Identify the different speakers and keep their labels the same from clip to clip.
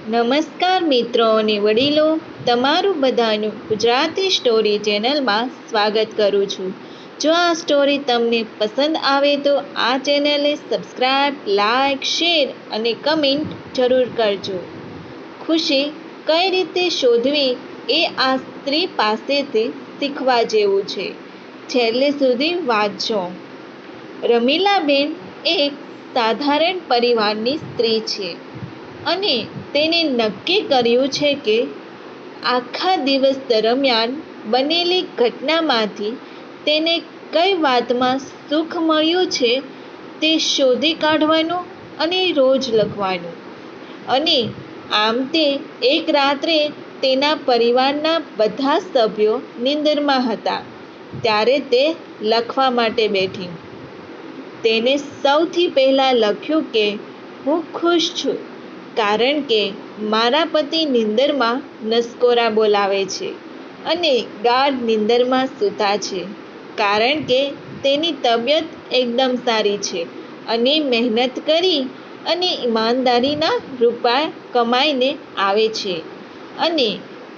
Speaker 1: નમસ્કાર મિત્રો અને વડીલો, તમારું બધાનું ગુજરાતી સ્ટોરી ચેનલમાં સ્વાગત કરું છું. જો આ સ્ટોરી તમને પસંદ આવે તો આ ચેનલને સબસ્ક્રાઈબ, લાઈક, શેર અને કમેન્ટ જરૂર કરજો. ખુશી કઈ રીતે શોધવી એ આ સ્ત્રી પાસેથી શીખવા જેવું છે. છેલ્લે સુધી વાંચો. રમીલાબેન એક સાધારણ પરિવારની સ્ત્રી છે અને તેને નક્કી કર્યું છે કે આખા દિવસ દરમિયાન બનેલી ઘટનામાંથી તેને કઈ વાતમાં સુખ મળ્યું છે તે શોધી કાઢવાનું અને રોજ લખવાનું. અને આમ તે એક રાત્રે તેના પરિવારના બધા સભ્યો નિંદરમાં હતા ત્યારે તે લખવા માટે બેઠી. તેને સૌથી પહેલાં લખ્યું કે હું ખુશ છું કારણ કે મારા પતિ નિંદરમાં નસકોરા બોલાવે છે અને ગાઢ નિંદરમાં સૂતા છે કારણ કે તેની તબિયત એકદમ સારી છે અને મહેનત કરી અને ઈમાનદારીના રૂપિયા કમાઈને આવે છે અને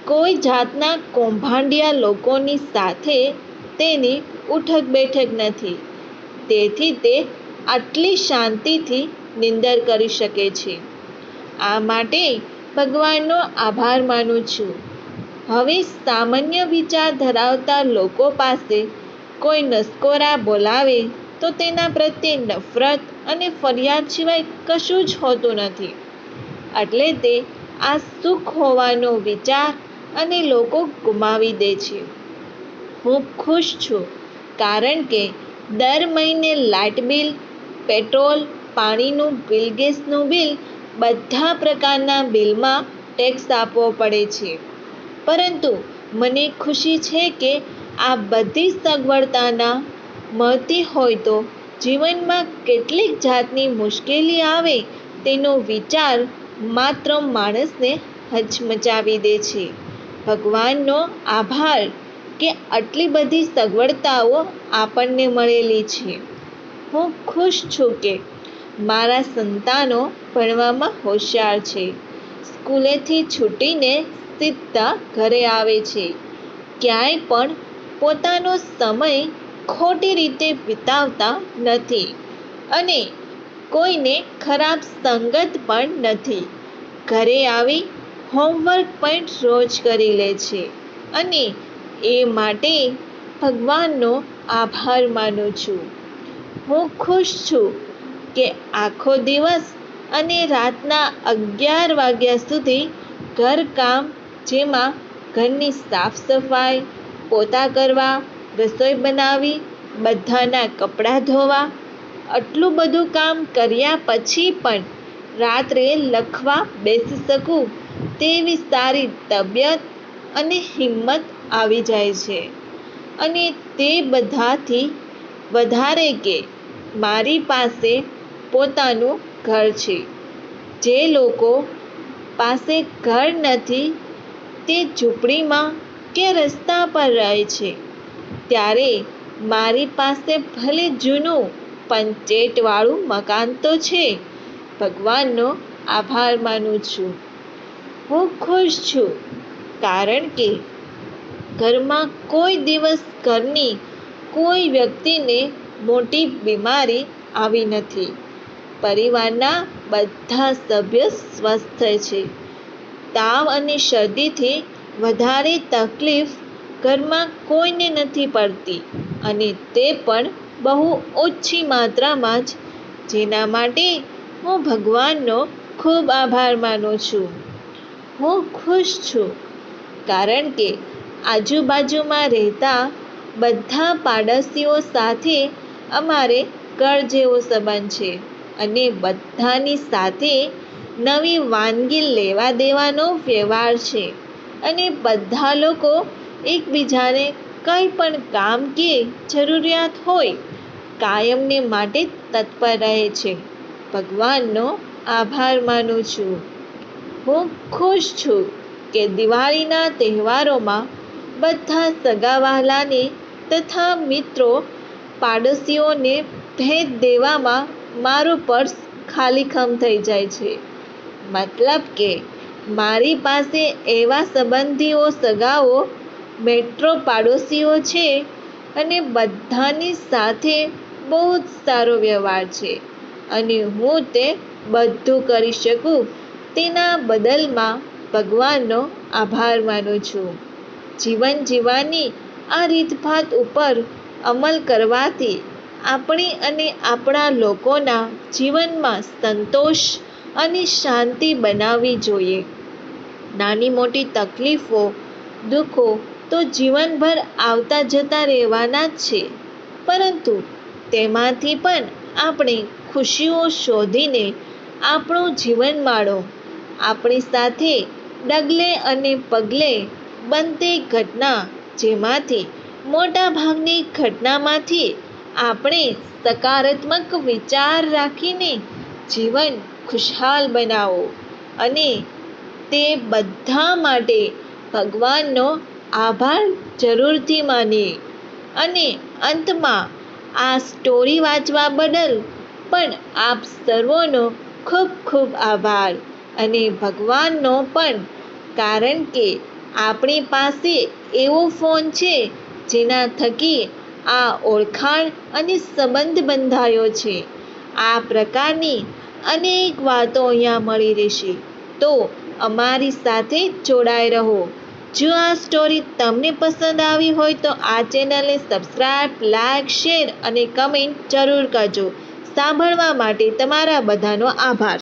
Speaker 1: કોઈ જાતના કૌભાંડિયા લોકોની સાથે તેની ઉઠક બેઠક નથી. તેથી તે આટલી શાંતિથી નિંદર કરી શકે છે. આ માટે ભગવાનનો આભાર માનું છું. હવે સામાન્ય વિચાર ધરાવતા લોકો પાસે કોઈ નસકોરા બોલાવે તો તેના પ્રત્યે નફરત અને ફરિયાદ સિવાય કશું જ હોતું નથી. એટલે તે આ સુખ હોવાનો વિચાર અને લોકો ગુમાવી દે છે. હું ખુશ છું કારણ કે દર મહિને લાઇટ બિલ, પેટ્રોલ, પાણીનું બિલ, ગેસનું બિલ, બધા પ્રકારના બિલમાં ટેક્સ આપવો પડે છે. પરંતુ મને ખુશી છે કે આ બધી સગવડતાના મળતી હોય તો જીવનમાં કેટલીક જાતની મુશ્કેલી આવે તેનો વિચાર માત્ર માણસને હચમચાવી દે છે. ભગવાનનો આભાર કે આટલી બધી સગવડતાઓ આપણને મળેલી છે. હું ખુશ છું કે મારા સંતાનો ભણવામાં હોશિયાર છે. સ્કૂલેથી છૂટીને સીધા ઘરે આવે છે. ક્યાંય પણ પોતાનો સમય ખોટી રીતે વિતાવતા નથી અને કોઈને ખરાબ સંગત પણ નથી. ઘરે આવી હોમવર્ક પણ રોજ કરી લે છે અને એ માટે ભગવાનનો આભાર માનું છું. હું ખુશ છું કે આખો દિવસ અને રાતના 11 વાગ્યા સુધી ઘરકામ, જેમાં ઘરની સાફ સફાઈ, પોતા કરવા, રસોઈ બનાવવી, બધાના કપડાં ધોવા, આટલું બધું કામ કર્યા પછી પણ રાત્રે લખવા બેસી શકું તેવી સારી તબિયત અને હિંમત આવી જાય છે. અને તે બધાથી વધારે કે મારી પાસે પોતાનું ઘર છે. જે લોકો પાસે ઘર નથી તે ઝૂંપડીમાં કે રસ્તા પર રહે છે ત્યારે મારી પાસે ભલે જૂનું પંચેટવાળું મકાન તો છે. ભગવાનનો આભાર માનું છું. હું ખુશ છું કારણ કે ઘરમાં કોઈ દિવસ ઘરની કોઈ વ્યક્તિને મોટી બીમારી આવી નથી. પરિવારના બધા સભ્ય સ્વસ્થ છે. તાવ અને શરદીથી વધારે તકલીફ ઘરમાં કોઈને નથી પડતી અને તે પણ બહુ ઓછી માત્રામાં જ, જેના માટે હું ભગવાનનો ખૂબ આભાર માનું છું. હું ખુશ છું કારણ કે આજુબાજુમાં રહેતા બધા પાડોશીઓ સાથે અમારે ઘર જેવો સંબંધ છે અને બધાની સાથે નવી વાનગી લેવા દેવાનો વ્યવહાર છે અને બધા લોકો એકબીજાને કંઈ પણ કામ કે જરૂરિયાત હોય કાયમને માટે તત્પર રહે છે. ભગવાનનો આભાર માનું છું. હું ખુશ છું કે દિવાળીના તહેવારોમાં બધા સગાવહાલાને તથા મિત્રો પાડોશીઓને ભેટ દેવામાં મારું પર્સ ખાલીખમ થઈ જાય છે. મતલબ કે મારી પાસે એવા સંબંધીઓ, સગાઓ, મેટ્રો પાડોશીઓ છે અને બધાની સાથે બહુ જ સારો વ્યવહાર છે અને હું તે બધું કરી શકું તેના બદલમાં ભગવાનનો આભાર માનું છું. જીવન જીવવાની આ રીતભાત ઉપર અમલ કરવાથી આપણી અને આપણા લોકોના જીવનમાં સંતોષ અને શાંતિ બનાવવી જોઈએ. નાની મોટી તકલીફો, દુઃખો તો જીવનભર આવતા જતા રહેવાના જ છે, પરંતુ તેમાંથી પણ આપણે ખુશીઓ શોધીને આપણું જીવન માણો. આપણી સાથે ડગલે અને પગલે બનતી ઘટના, જેમાંથી મોટા ભાગની ઘટનામાંથી આપણે સકારાત્મક વિચાર રાખીને જીવન ખુશહાલ બનાવો અને તે બધા માટે ભગવાનનો આભાર જરૂરથી માનીએ. અને અંતમાં આ સ્ટોરી વાંચવા બદલ પણ આપ સર્વોનો ખૂબ ખૂબ આભાર અને ભગવાનનો પણ, કારણ કે આપણી પાસે એવો ફોન છે જેના થકી આ ઓળખાણ અને સંબંધ બંધાયો છે. આ પ્રકારની અનેક વાતો અહીંયા મળી રહેશે, તો અમારી સાથે જોડાઈ રહો. જો આ સ્ટોરી તમને પસંદ આવી હોય તો આ ચેનલને સબસ્ક્રાઈબ, લાઈક, શેર અને કમેન્ટ જરૂર કરજો. સાંભળવા માટે તમારા બધાનો આભાર.